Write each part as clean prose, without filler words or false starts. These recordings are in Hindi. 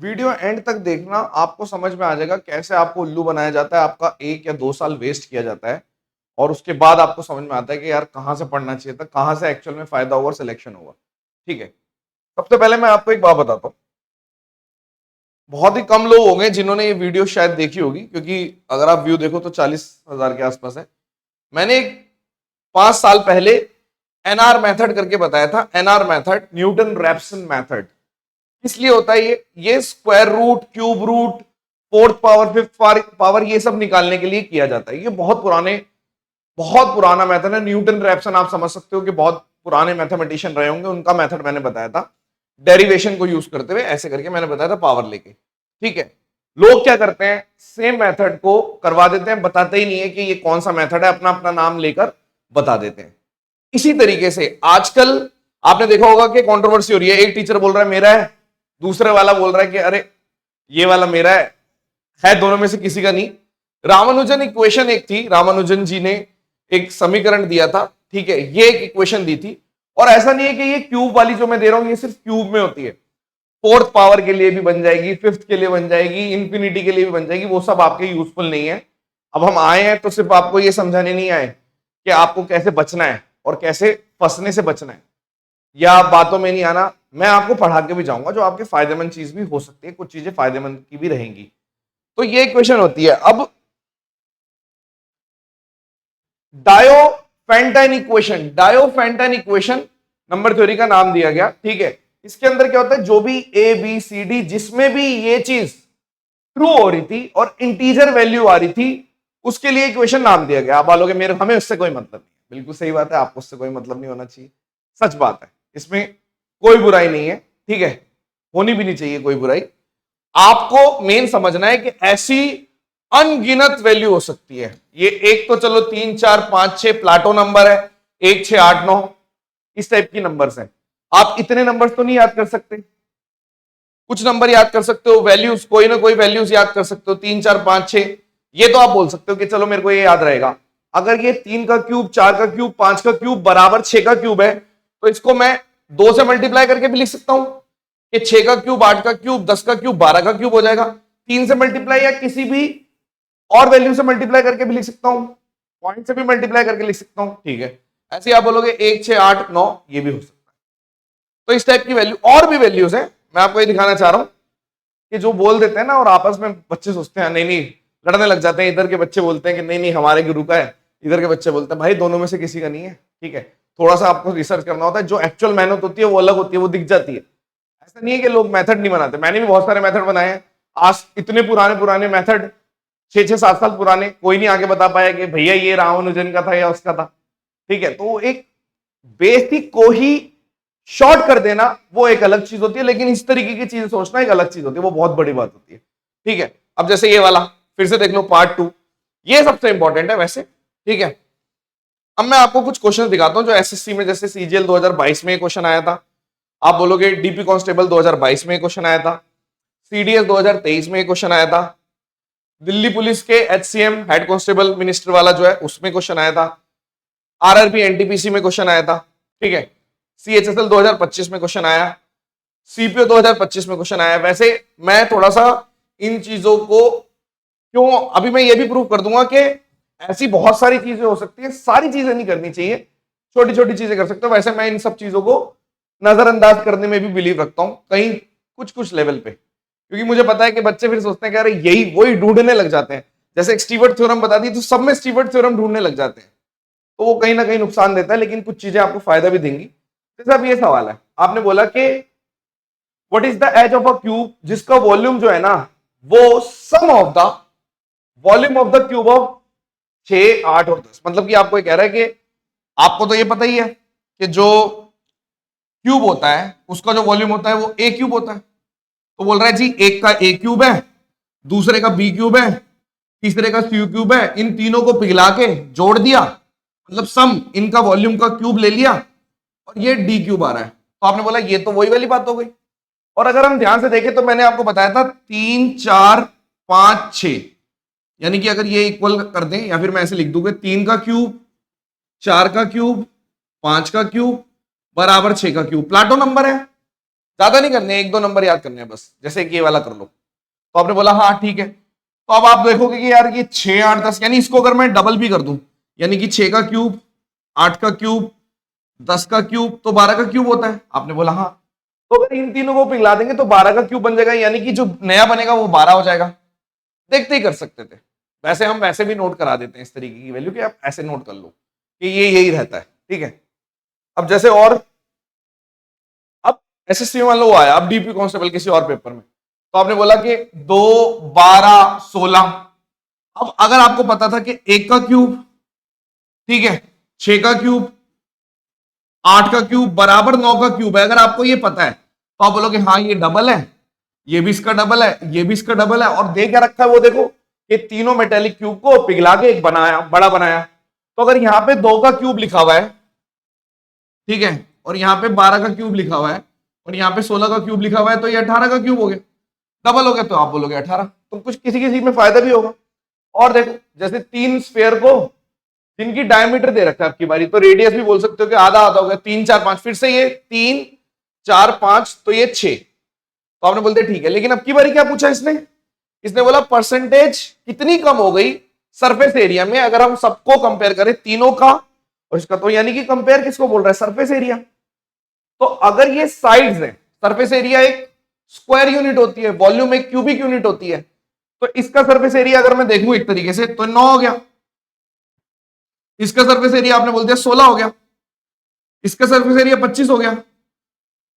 वीडियो एंड तक देखना, आपको समझ में आ जाएगा कैसे आपको उल्लू बनाया जाता है, आपका 1 या 2 साल वेस्ट किया जाता है और उसके बाद आपको समझ में आता है कि यार कहां से पढ़ना चाहिए था, कहां से एक्चुअल में फायदा होगा और सिलेक्शन होगा। ठीक है, सबसे पहले मैं आपको एक बात बताता हूं। बहुत ही कम लोग होंगे जिन्होंने ये वीडियो शायद देखी होगी, क्योंकि अगर आप व्यू देखो तो 40,000 के आसपास है। मैंने एक 5 साल पहले एनआर मेथड करके बताया था। NR method, Newton Raphson method. इसलिए होता है ये square root, cube root, fourth power, fifth power, ये सब निकालने के लिए किया जाता है। ये बहुत पुराना मेथड है। न्यूटन रैप्सन आप समझ सकते हो कि बहुत पुराने मैथमेटिशियन रहे होंगे, उनका मेथड मैंने बताया था। डेरिवेशन को यूज करते हुए ऐसे करके मैंने बताया था, पावर लेके। ठीक है, लोग क्या करते हैं, सेम मेथड को करवा देते हैं, बताते ही नहीं है कि ये कौन सा मेथड है, अपना अपना नाम लेकर बता देते हैं। इसी तरीके से आजकल आपने देखा होगा कि कंट्रोवर्सी हो रही है। एक टीचर बोल रहा है मेरा है, दूसरे वाला बोल रहा है कि अरे ये वाला मेरा है दोनों में से किसी का नहीं। रामानुजन इक्वेशन एक थी, रामानुजन जी ने एक समीकरण दिया था। ठीक है, ये एक इक्वेशन दी थी। और ऐसा नहीं है कि ये क्यूब वाली जो मैं दे रहा हूं ये सिर्फ क्यूब में होती है, फोर्थ पावर के लिए भी बन जाएगी, फिफ्थ के लिए बन जाएगी, इंफिनिटी के लिए भी बन जाएगी। वो सब आपके यूजफुल नहीं है। अब हम आए हैं तो सिर्फ आपको ये समझाने नहीं आए कि आपको कैसे बचना है और कैसे फंसने से बचना है, या बातों में नहीं आना। मैं आपको पढ़ा के भी जाऊंगा जो आपके फायदेमंद चीज भी हो सकती है, कुछ चीजें फायदेमंद की भी रहेंगी। तो ये इक्वेशन होती है। अब Diophantine equation, Diophantine equation number theory का नाम दिया गया। ठीक है, इसके अंदर क्या होता है, जो भी ए बी सी डी जिसमें भी ये चीज ट्रू हो रही थी और इंटीजर वैल्यू आ रही थी, उसके लिए इक्वेशन नाम दिया गया। आप बोलोगे मेरे हमें उससे कोई मतलब नहीं। बिल्कुल सही बात है, आपको उससे कोई मतलब नहीं होना चाहिए, सच बात है, इसमें कोई बुराई नहीं है। ठीक है, होनी भी नहीं चाहिए कोई बुराई। आपको मेन समझना है कि ऐसी अनगिनत वैल्यू हो सकती है। ये एक तो चलो 3 4 5 6 प्लाटो नंबर है, 1 6 8 9 इस टाइप की नंबर्स हैं। आप इतने नंबर्स तो नहीं याद कर सकते, कुछ नंबर याद कर सकते हो, वैल्यूज कोई ना कोई वैल्यूज याद कर सकते हो, 3 4 5 6। ये तो आप बोल सकते हो कि चलो मेरे को ये याद रहेगा। अगर ये 3 का क्यूब, 4 का क्यूब, 5 का क्यूब बराबर 6 का क्यूब है, तो इसको मैं 2 से मल्टीप्लाई करके भी लिख सकता हूं कि 6 का क्यूब, 8 का क्यूब, 10 का क्यूब, 12 का क्यूब हो जाएगा। 3 से मल्टीप्लाई या किसी भी और वैल्यू से मल्टीप्लाई करके भी लिख सकता हूं, पॉइंट से भी मल्टीप्लाई करके लिख सकता हूं। ठीक है, ऐसे आप बोलोगे 1 6 8 9, ये भी हो सकता है। तो इस टाइप की वैल्यू और भी वैल्यूज है। मैं आपको ये दिखाना चाह रहा हूं कि जो बोल देते हैं ना, और आपस में बच्चे सोचते हैं नहीं नहीं, लड़ने लग जाते हैं। इधर के बच्चे बोलते हैं कि नहीं नहीं हमारे गुरु का है, इधर के बच्चे बोलते हैं भाई दोनों में से किसी का नहीं है। ठीक है, थोड़ा सा आपको रिसर्च करना होता है, जो एक्चुअल मेहनत होती है वो अलग होती है, वो दिख जाती है। ऐसा नहीं है कि लोग मेथड नहीं बनाते, मैंने भी बहुत सारे मेथड बनाए हैं। आज इतने पुराने पुराने मेथड, 6 6 7 साल पुराने, कोई नहीं आके बता पाया कि भैया ये रामानुजन का था या उसका था। ठीक है, तो एक बेसिक को ही शॉर्ट कर देना वो एक अलग चीज होती है, लेकिन इस तरीके की चीजें सोचना एक अलग चीज होती है, वो बहुत बड़ी बात होती है। ठीक है, अब जैसे ये वाला फिर से देख लो, पार्ट 2, ये सबसे इंपॉर्टेंट है वैसे। ठीक है, अब मैं आपको कुछ क्वेश्चन दिखाता हूं जो एसएससी में, जैसे सीजीएल 2022 में क्वेश्चन आया था। आप बोलोगे डीपी कांस्टेबल 2022 में क्वेश्चन आया था, सीडीएस 2023 में क्वेश्चन आया था, दिल्ली पुलिस के एचसीएम हेड कांस्टेबल मिनिस्टर वाला जो है उसमें क्वेश्चन आया था, आरआरबी एनटीपीसी में क्वेश्चन आया था। ठीक है, सीएचएसएल 2025 में क्वेश्चन आया, सीपीओ 2025 में क्वेश्चन आया। वैसे मैं थोड़ा सा इन चीजों को क्यों, अभी मैं ये भी प्रूव कर दूंगा कि ऐसी बहुत सारी चीजें हो सकती है, सारी चीजें नहीं करनी चाहिए, छोटी छोटी चीजें कर सकते हो। वैसे मैं इन सब चीजों को नजरअंदाज करने में भी बिलीव रखता हूं कहीं कुछ कुछ लेवल पे, क्योंकि मुझे पता है कि बच्चे फिर सोचते हैं कि अरे यही वही ढूंढने लग जाते हैं। जैसे एक स्टीवर्ट थ्योरम बता दी तो सब में स्टीवर्ट थ्योरम ढूंढने लग जाते हैं, तो वो कहीं ना कहीं नुकसान देता है, लेकिन कुछ चीजें आपको फायदा भी देंगी। जैसे अब ये सवाल है, आपने बोला कि what is the edge of a cube जिसका वॉल्यूम जो है ना वो sum of the volume of the cube of 6 8 और 10। मतलब कि आपको ये कह रहा है कि आपको तो ये पता ही है कि जो क्यूब होता है उसका जो वॉल्यूम होता है वो ए क्यूब होता है। तो बोल रहा है जी एक का ए क्यूब है, दूसरे का बी क्यूब है, तीसरे का सी क्यूब है, इन तीनों को पिघला के जोड़ दिया, मतलब सम इनका वॉल्यूम का क्यूब ले लिया और ये डी क्यूब आ रहा है। तो आपने बोला ये तो वही वाली बात हो गई। और अगर हम ध्यान से देखें तो मैंने आपको बताया था 3 4 5 6, यानी कि अगर ये इक्वल कर दें, या फिर मैं ऐसे लिख दूंगा 3 का क्यूब, 4 का क्यूब, 5 का क्यूब बराबर 6 का क्यूब, प्लाटो नंबर है। ज्यादा नहीं करने, 1-2 नंबर याद करने हैं बस, जैसे कि ये वाला कर लो। तो आपने बोला हाँ ठीक है, तो अब आप देखोगे कि यार ये 6, 8, 10, यानी इसको अगर मैं डबल भी कर दूं, यानी कि 6 का क्यूब, 8 का क्यूब, 10 का क्यूब, तो 12 का क्यूब होता है। आपने बोला हाँ, तो अगर इन तीनों को पिघला देंगे तो 12 का क्यूब बन जाएगा, यानी कि जो नया बनेगा वो 12 हो जाएगा। देखते ही कर सकते थे, वैसे हम वैसे भी नोट करा देते हैं इस तरीके की वैल्यू, कि आप ऐसे नोट कर लो कि ये यही रहता है, ठीक है। अब जैसे और, अब एसएससी में मान लो वो आया, अब डीपी कांस्टेबल किसी और पेपर में, तो आपने बोला कि 2, 12, 16। अब अगर आपको पता था कि 1 का क्यूब, ठीक है, 6 का क्यूब, 8 का क्यूब बराबर 9 का क्यूब है, अगर आपको ये पता है तो आप बोलोगे हाँ ये डबल है, ये भी इसका डबल है, ये भी इसका डबल है, और दे क्या रखा है वो देखो, कि तीनों मेटेलिक क्यूब को पिघला के एक बनाया, बड़ा बनाया। तो अगर यहां पे 2 का क्यूब लिखा हुआ है, ठीक है, और यहां पे 12 का क्यूब लिखा हुआ है, और यहां पे 16 का क्यूब लिखा हुआ है, तो ये 18 का क्यूब हो गया, डबल हो गया, तो आप बोलोगे 18। तो कुछ किसी किसी में फायदा भी होगा। और देखो जैसे 3 स्फेयर को, जिनकी डायमीटर दे रखा है आपकी बारी, तो रेडियस भी बोल सकते हो कि आधा आधा हो गया, 3, 4, 5, फिर से ये 3, 4, 5, तो ये 6। तो आपने बोलते ठीक है, लेकिन अब की बारी क्या पूछा इसने, इसने बोला परसेंटेज कितनी कम हो गई सरफेस एरिया में अगर हम सबको कंपेयर करें, तीनों का और इसका, तो यानी कि कंपेयर किसको बोल रहा है, सरफेस एरिया। तो अगर ये साइड्स है, सरफेस एरिया एक स्क्वायर यूनिट होती है, वॉल्यूम एक क्यूबिक यूनिट होती है, तो इसका सरफेस एरिया अगर मैं देखूं एक तरीके से तो 9 हो गया, इसका सरफेस एरिया आपने बोल दिया 16 हो गया, इसका सरफेस एरिया 25 हो गया,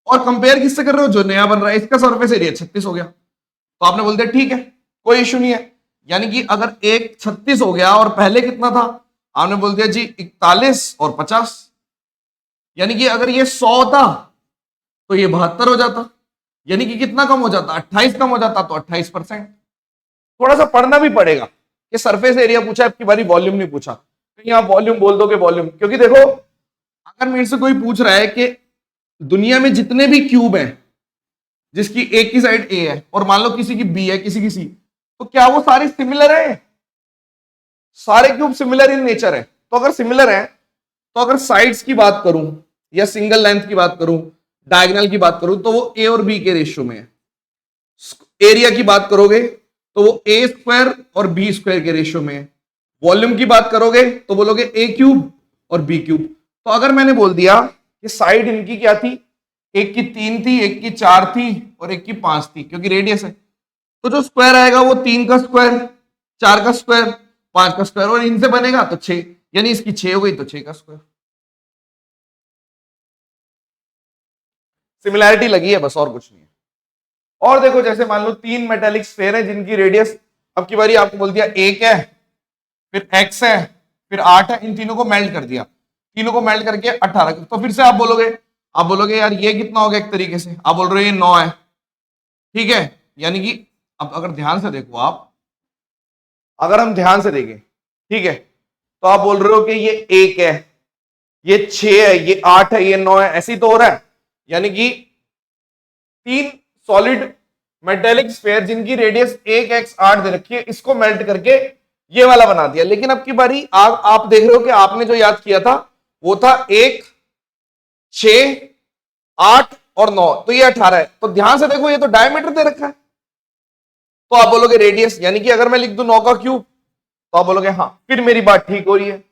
और कंपेयर किससे कर रहे हो, जो नया बन रहा है, इसका सरफेस एरिया 36 हो गया। तो आपने बोल दिया ठीक है, कोई इश्यू नहीं है। यानी कि अगर एक 36 हो गया और पहले कितना था, आपने बोल दिया जी 41 और 50, यानी कि अगर ये 100 था तो ये 72 हो जाता, यानी कि कितना कम हो जाता, 28 कम हो जाता, तो 28%। थोड़ा सा पढ़ना भी पड़ेगा कि सरफेस एरिया पूछा, आपकी बारी वॉल्यूम नहीं पूछा, कहीं आप वॉल्यूम बोल दोगे वॉल्यूम, क्योंकि देखो अगर मेरे से कोई पूछ रहा है कि दुनिया में जितने भी क्यूब हैं जिसकी एक की साइड ए है और मान लो किसी की बी है, किसी की सी, तो क्या वो सारे सिमिलर है, सारे क्यूब सिमिलर इन नेचर है। तो अगर सिमिलर है, तो अगर साइड्स की बात करूं या सिंगल लेंथ की बात करूं, डायगोनल की बात करूं, तो वो ए और बी के रेशियो में है। एरिया की बात करोगे तो वो ए स्क्वायर और बी स्क्वायर के रेशियो में है। वॉल्यूम की बात करोगे तो बोलोगे ए क्यूब और बी क्यूब। तो अगर मैंने बोल दिया कि साइड इनकी क्या थी, एक की 3 थी, एक की 4 थी और एक की 5 थी, क्योंकि रेडियस है, तो जो स्क्वायर आएगा वो 3 का स्क्वायर, 4 का स्क्वायर, 5 का स्क्वायर, और इनसे बनेगा तो 6, यानी इसकी 6 हो गई तो 6 का स्क्वायर। सिमिलैरिटी लगी है बस, और कुछ नहीं है। और देखो जैसे मान लो 3 मेटेलिक स्फेयर है जिनकी रेडियस, अब की बारी आपको बोल दिया 1 है, फिर x है, फिर 8 है, इन तीनों को मेल्ट कर दिया, तीनों को मेल्ट करके 18, तो फिर से आप बोलोगे यार ये कितना हो गया, एक तरीके से आप बोल रहे हो ये 9 है, ठीक है। यानी कि अब अगर ध्यान से देखो आप, अगर हम ध्यान से देखें, ठीक है, तो आप बोल रहे हो कि ये 1 है, ये 6 है, ये 8 है, ये 9 है, ऐसी तो हो रहा है। यानी कि 3 सॉलिड मेटेलिक स्फेयर जिनकी रेडियस 1x 8 दे रखी है, इसको मेल्ट करके ये वाला बना दिया। लेकिन अब की बारी आप देख रहे हो कि आपने जो याद किया था वो था 1, 6, 8 और 9, तो ये 18 है। तो ध्यान से देखो ये तो डायमीटर दे रखा है, तो आप बोलोगे रेडियस, यानी कि अगर मैं लिख दूं 9 का क्यूब तो आप बोलोगे हाँ, फिर मेरी बात ठीक हो रही है,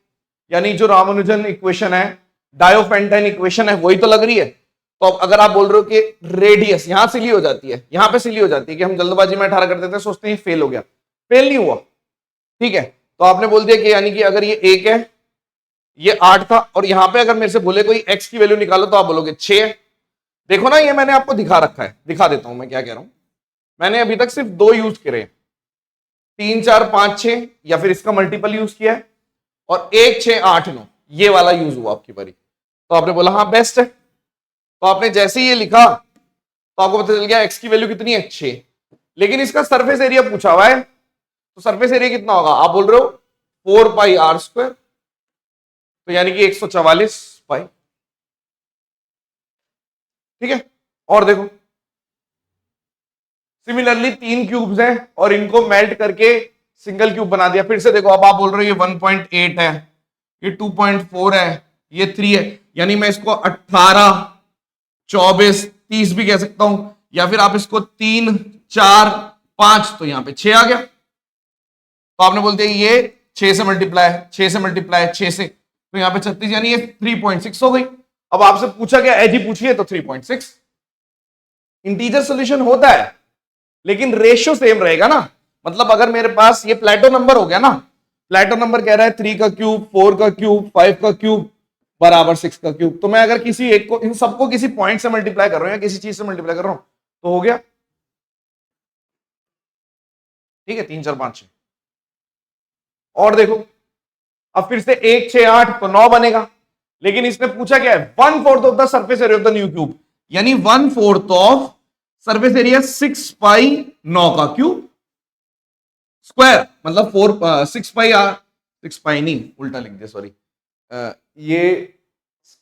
यानी जो रामानुजन इक्वेशन है, डायोफेंटाइन इक्वेशन है, वही तो लग रही है। तो अब अगर आप बोल रहे हो कि रेडियस, यहां सिली हो जाती है, यहां पे सिली हो जाती है कि हम जल्दबाजी में 18 कर देते हैं, सोचते हैं फेल हो गया, फेल नहीं हुआ, ठीक है। तो आपने बोल दिया कि यानी कि अगर ये 1 है, ये 8 था, और यहां पे अगर मेरे से बोले कोई x की वैल्यू निकालो तो आप बोलोगे 6 है। देखो ना ये मैंने आपको दिखा रखा है, दिखा देता हूं मैं क्या कह रहा हूं। मैंने अभी तक सिर्फ 2 यूज करे, 3, 4, 5, 6, या फिर इसका मल्टीपल यूज किया है, और 1, 6, 8, 9 ये वाला यूज हुआ आपकी बारी। तो आपने बोला हाँ बेस्ट है, तो आपने जैसे ही ये लिखा तो आपको पता चल गया x की वैल्यू कितनी है, 6। लेकिन इसका सरफेस एरिया पूछा हुआ है, तो सरफेस एरिया कितना होगा, आप बोल रहे हो 4 पाई आर स्क्वायर, तो यानी कि 144 पाई, ठीक है। और देखो सिमिलरली 3 क्यूब्स हैं और इनको मेल्ट करके सिंगल क्यूब बना दिया। फिर से देखो, अब आप बोल रहे हो ये 1.8 है, ये 2.4 है, ये 3 है, यानी मैं इसको 18, 24, 30 भी कह सकता हूं, या फिर आप इसको 3 4 5, तो यहां पे 6 आ गया। तो आपने बोल दिया ये 6 से मल्टीप्लाई, 6 से मल्टीप्लाई 6 से, तो यहां पे 36, यानी ये 3.6 हो गई। अब आपसे पूछा गया एज ही पूछिए तो 3.6। इंटीजर सोल्यूशन होता है लेकिन रेशियो सेम रहेगा ना। मतलब अगर मेरे पास ये प्लेटो नंबर हो गया ना, प्लेटो नंबर कह रहा है 3 का क्यूब, 4 का क्यूब, 5 का क्यूब बराबर 6 का क्यूब, तो मैं अगर किसी एक को, इन सबको किसी पॉइंट से मल्टीप्लाई कर रहा हूं या किसी चीज से मल्टीप्लाई कर रहा हूं तो हो गया। ठीक है, 3 4 5 6। और देखो अब फिर से 1 6 8 तो 9 बनेगा, लेकिन इसने पूछा क्या है 1/4 of the surface area of the new cube, यानी 1/4 ऑफ सरफेस एरिया 6 पाई 9 का क्यूब स्क्वायर, मतलब 6 पाई 6 पाई नहीं, उल्टा लिख दिया सॉरी, ये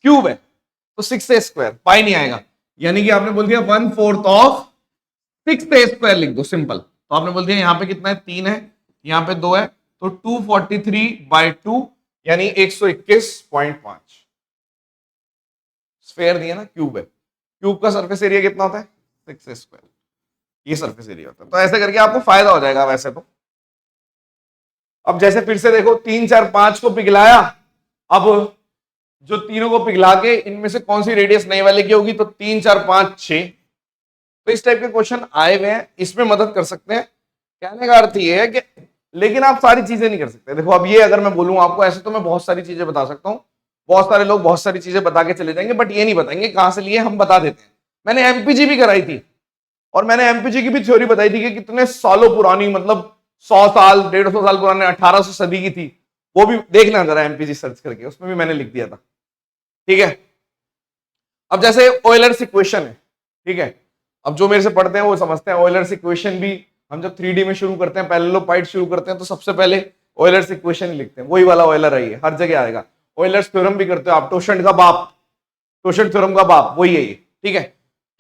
क्यूब है तो 6 से स्क्वायर, पाई नहीं आएगा, यानी कि आपने बोल दिया 1/4 ऑफ 6 से स्क्वायर लिख दो सिंपल। तो आपने बोल दिया यहां पे कितना है 3 है, यहां पे 2 है, तो 243/2 यानी 121.5 स्फेयर दिया ना, क्यूब है। क्यूब का सरफेस एरिया कितना होता है 6 स्क्वायर, ये सरफेस एरिया होता है। तो ऐसे करके आपको फायदा हो जाएगा वैसे तो। अब जैसे फिर से देखो 3 4 5 को पिघलाया, अब जो तीनों को पिघला के इनमें से कौन सी रेडियस नई वाले की होगी, तो 3 4 5 6। तो इस टाइप के क्वेश्चन आए हुए हैं, इसमें मदद कर सकते हैं। कहने का अर्थ ये है कि लेकिन आप सारी चीजें नहीं कर सकते। देखो अब ये अगर मैं बोलूं आपको ऐसे तो मैं बहुत सारी चीजें बता सकता हूं, बहुत सारे लोग बहुत सारी चीजें बता के चले जाएंगे, बट ये नहीं बताएंगे कहां से लिए, हम बता देते हैं। मैंने एमपीजी भी कराई थी और मैंने एमपीजी की भी थ्योरी बताई थी कि कितने सालों पुरानी, मतलब 100 साल 150 साल पुराने, 1800 सदी की थी। वो भी देखना जरा एमपीजी सर्च करके, उसमें भी मैंने लिख दिया था। ठीक है, अब जैसे ऑयलर्स इक्वेशन है, ठीक है, अब जो मेरे से पढ़ते हैं वो समझते हैं ऑयलर्स इक्वेशन भी हम जब 3D में शुरू करते हैं, पैरेललोपाइड शुरू करते हैं, तो सबसे पहले ऑयलर्स इक्वेशन ही लिखते हैं। वही वाला ऑयलर है, ये हर जगह आएगा। ऑयलर्स थ्योरम भी करते हो आप, टोशंट का बाप, टोशंट थ्योरम का बाप वही है ये। ठीक है,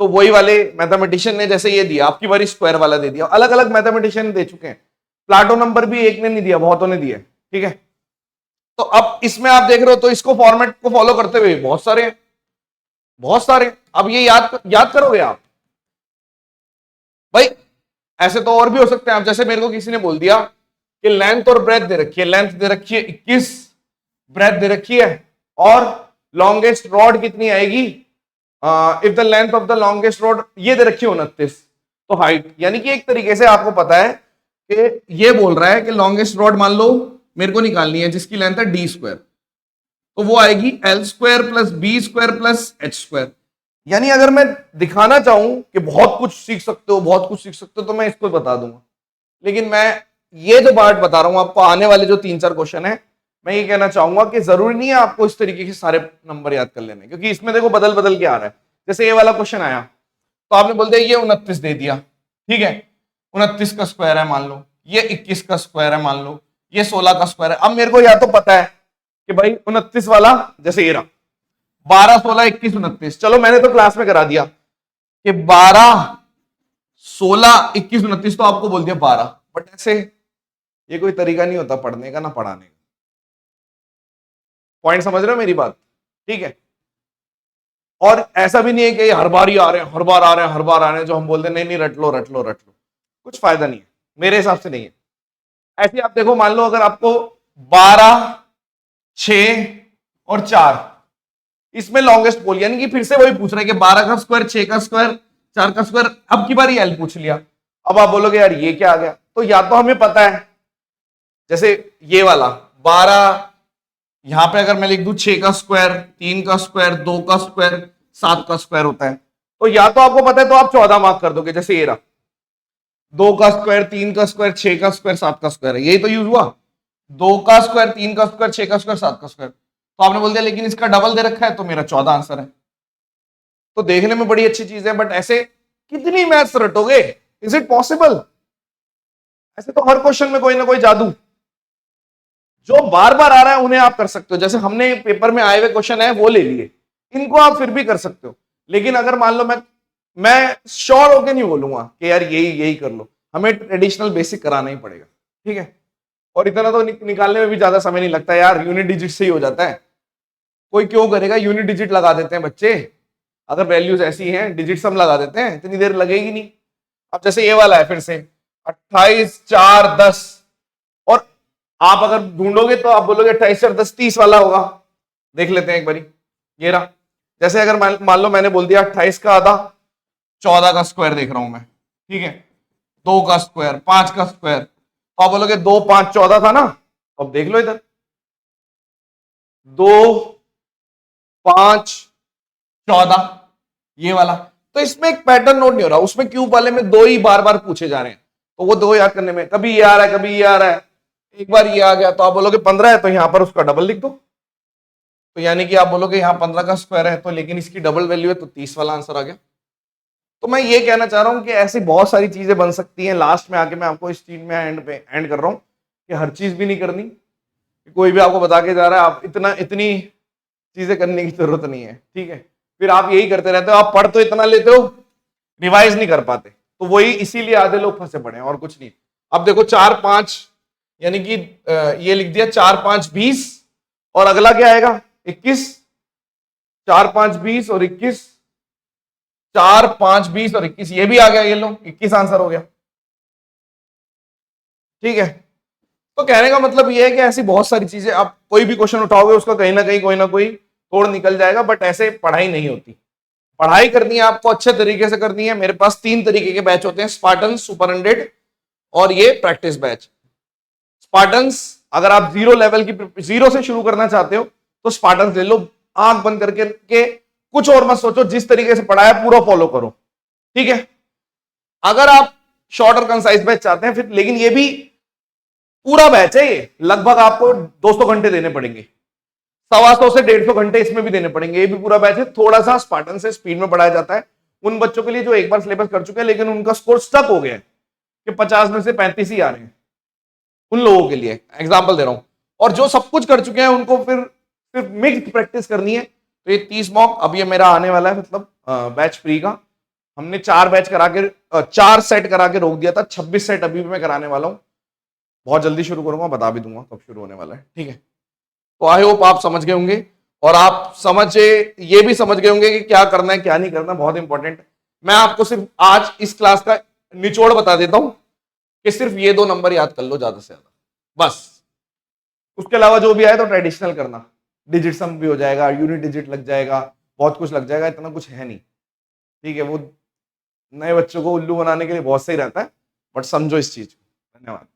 तो वही वाले मैथमेटिशियन ने जैसे ये दिया, आपकी बारी स्क्वायर वाला दे दिया, अलग अलग मैथमेटिशियन दे चुके हैं। प्लाटो नंबर भी एक ने नहीं दिया, बहुतों ने दिया। ठीक है, तो अब इसमें आप देख रहे हो तो इसको फॉर्मेट को फॉलो करते हुए बहुत सारे हैं, बहुत सारे। अब ये याद करोगे आप भाई, ऐसे तो और भी हो सकते हैं। आप जैसे मेरे को किसी ने बोल दिया कि लेंथ और ब्रेथ दे रखी है, लेंथ दे रखी है 21, ब्रेथ दे रखी है, और लॉन्गेस्ट रॉड कितनी आएगी, if the length of the longest rod ये दे रखी है 29, तो हाइट, यानी कि एक तरीके से आपको पता है कि ये बोल रहा है कि लॉन्गेस्ट रॉड मान लो मेरे को निकालनी है जिसकी लेंथ है डी स्क्वायर, तो वो आएगी L square plus B square plus H square. यानी अगर मैं दिखाना चाहूं कि बहुत कुछ सीख सकते हो, बहुत कुछ सीख सकते हो, तो मैं इसको बता दूंगा। लेकिन मैं ये जो पार्ट बता रहा हूं आपको, आने वाले जो 3 4 क्वेश्चन है, मैं ये कहना चाहूंगा कि जरूरी नहीं है आपको इस तरीके के सारे नंबर याद कर लेने, क्योंकि इसमें देखो बदल बदल के आ रहा है। जैसे ये वाला क्वेश्चन आया तो आपने बोल दिया ये 29 दे दिया, ठीक है, 29 का स्क्वायर है मान लो, ये 21 का स्क्वायर है मान लो, ये 16 का स्क्वायर है। अब मेरे को या तो पता है कि भाई 29 वाला, जैसे ये रहा 12 16 21 29, चलो मैंने तो क्लास में करा दिया कि 12 16 21 29, तो आपको बोल दिया 12, बट ऐसे ये कोई तरीका नहीं होता पढ़ने का ना पढ़ाने का। पॉइंट समझ रहे हो मेरी बात? ठीक है, और ऐसा भी नहीं है कि हर बार ही आ रहे हैं, हर बार आ रहे हैं, हर बार आ रहे हैं, जो हम बोलते हैं नहीं नहीं रट लो रट लो रट लो, कुछ फायदा नहीं है, मेरे हिसाब से नहीं है। ऐसे आप देखो, मान लो अगर आपको 12 6 और 4 इसमें लॉन्गेस्ट पोल, यानी कि फिर से वही पूछ रहे हैं कि 12 का स्क्वायर, 6 का स्क्वायर, 4 का स्क्वायर, अब की बार एल पूछ लिया। अब आप बोलोगे यार ये क्या आ गया, तो या तो हमें पता है, जैसे ये वाला 12, यहां पे अगर मैं लिख दूं 6 का स्क्वायर, 3 का स्क्वायर, 2 का स्क्वायर, 7 का स्क्वायर होता है, तो या तो आपको पता है तो आप 14 मार्क कर दोगे, जैसे ये रहा 2 का स्क्वायर, 3 का स्क्वायर, 6 का स्क्वायर, 7 का स्क्वायर है, यही तो यूज हुआ, 2 का स्क्वायर, 3 का स्क्वायर, 6 का स्क्वायर, 7 का स्क्वायर। तो आपने बोल दिया लेकिन इसका डबल दे रखा है, तो मेरा 14 आंसर है। तो देखने में बड़ी अच्छी चीज है, बट ऐसे कितनी मैथ्स रटोगे, इज इट पॉसिबल? ऐसे तो हर क्वेश्चन में कोई ना कोई जादू जो बार बार आ रहा है उन्हें आप कर सकते हो। जैसे हमने पेपर में आए हुए क्वेश्चन है वो ले लिए, इनको आप फिर भी कर सकते हो। लेकिन अगर मान लो मैं श्योर होके नहीं बोलूंगा कि यार यही यही कर लो, हमें ट्रेडिशनल बेसिक कराना ही पड़ेगा। ठीक है, और इतना तो निकालने में भी ज्यादा समय नहीं लगता यार, यूनिट डिजिट से ही हो जाता है। कोई क्यों करेगा, यूनिट डिजिट लगा देते हैं बच्चे। अगर वैल्यूज ऐसी हैं, डिजिट सम लगा देते हैं, इतनी देर लगेगी नहीं। अब जैसे ये वाला है, फिर से 28 4 10, और आप अगर ढूंढोगे तो आप बोलोगे 28 4 10 30 वाला होगा। देख लेते हैं एक बारी, ये रहा। जैसे अगर मान लो मैंने बोल दिया 28 का आधा 14 का स्क्वायर देख रहा हूं मैं, ठीक है, 2 का स्क्वायर 5 का स्क्वायर, तो आप बोलोगे 2 5 14 था ना। अब देख लो इधर, 2 5 14, ये वाला। तो इसमें एक पैटर्न नोट नहीं हो रहा, उसमें क्यूब वाले में दो ही बार बार पूछे जा रहे हैं, तो वो दो याद करने में कभी ये आ रहा है कभी ये आ रहा है। एक बार ये आ गया तो आप बोलोगे 15 है, तो यहां पर उसका डबल लिख दो। तो यानी कि आप बोलोगे यहां 15 का स्क्वायर है, तो लेकिन इसकी डबल वैल्यू है, तो 30 वाला आंसर आ गया। तो मैं ये कहना चाह रहा हूं कि ऐसी बहुत सारी चीजें बन सकती हैं। लास्ट में आके मैं आपको इस चीज में एंड कर रहा हूं कि हर चीज भी नहीं करनी, कोई भी आपको बता के जा रहा है आप इतनी चीजें करने की जरूरत नहीं है, ठीक है। फिर आप यही करते रहते हो, आप पढ़ तो इतना लेते हो, रिवाइज नहीं कर पाते, तो वही इसीलिए आधे लोग फंसे पड़े हैं, और कुछ नहीं। अब देखो 4 5, यानी कि ये लिख दिया 4 5 20, और अगला क्या आएगा 21, 4 5 20 और 21, 4 5 20 और 21, ये भी आ गया, ये लो 21 आंसर हो गया, ठीक है। तो कहने का मतलब ये है कि ऐसी बहुत सारी चीजें, आप कोई भी क्वेश्चन उठाओगे उसका कहीं ना कहीं कोई ना कोई तोड़ निकल जाएगा, बट ऐसे पढ़ाई नहीं होती। पढ़ाई करनी है आपको अच्छे तरीके से करनी है। मेरे पास 3 तरीके के बैच होते हैं, स्पार्टन, सुपर 100 और ये प्रैक्टिस बैच। स्पार्टन्स अगर आप जीरो से शुरू करना चाहते हो तो स्पार्टन्स ले लो, आंख बंद करके कुछ और मत सोचो, जिस तरीके से पढ़ाया पूरा फॉलो करो, ठीक है। अगर आप शॉर्ट और कंसाइज बैच चाहते हैं फिर, लेकिन ये भी पूरा बैच है, ये लगभग आपको 200 घंटे देने पड़ेंगे, 125 से 150 घंटे इसमें भी देने पड़ेंगे। ये भी पूरा बैच है, थोड़ा सा स्पार्टन से स्पीड में पढ़ाया जाता है उन बच्चों के लिए जो एक बार सिलेबस कर चुके हैं लेकिन उनका स्कोर स्टक हो गया है कि 50 में से 35 ही आ रहे हैं, उन लोगों के लिए एग्जाम्पल दे रहा हूं। और जो सब कुछ कर चुके हैं उनको फिर सिर्फ मिक्स प्रैक्टिस करनी है। तो ये 30 मॉक अब ये मेरा आने वाला है, मतलब बैच फ्री का। हमने 4 बैच करा के 4 सेट करा के रोक दिया था, 26 सेट अभी भी मैं कराने वाला हूं, बहुत जल्दी शुरू करूंगा, बता भी दूंगा कब शुरू होने वाला है, ठीक है। तो आई होप आप समझ गए होंगे, और आप ये भी समझ गए होंगे कि क्या करना है क्या नहीं करना, बहुत इंपॉर्टेंट। मैं आपको सिर्फ आज इस क्लास का निचोड़ बता देता हूं कि सिर्फ ये 2 नंबर याद कर लो ज्यादा से ज्यादा, बस। उसके अलावा जो भी आए तो ट्रेडिशनल करना, डिजिट सम भी हो जाएगा, यूनिट डिजिट लग जाएगा, बहुत कुछ लग जाएगा, इतना कुछ है नहीं, ठीक है। वो नए बच्चों को उल्लू बनाने के लिए बहुत सही रहता है, बट समझो इस चीज को। धन्यवाद।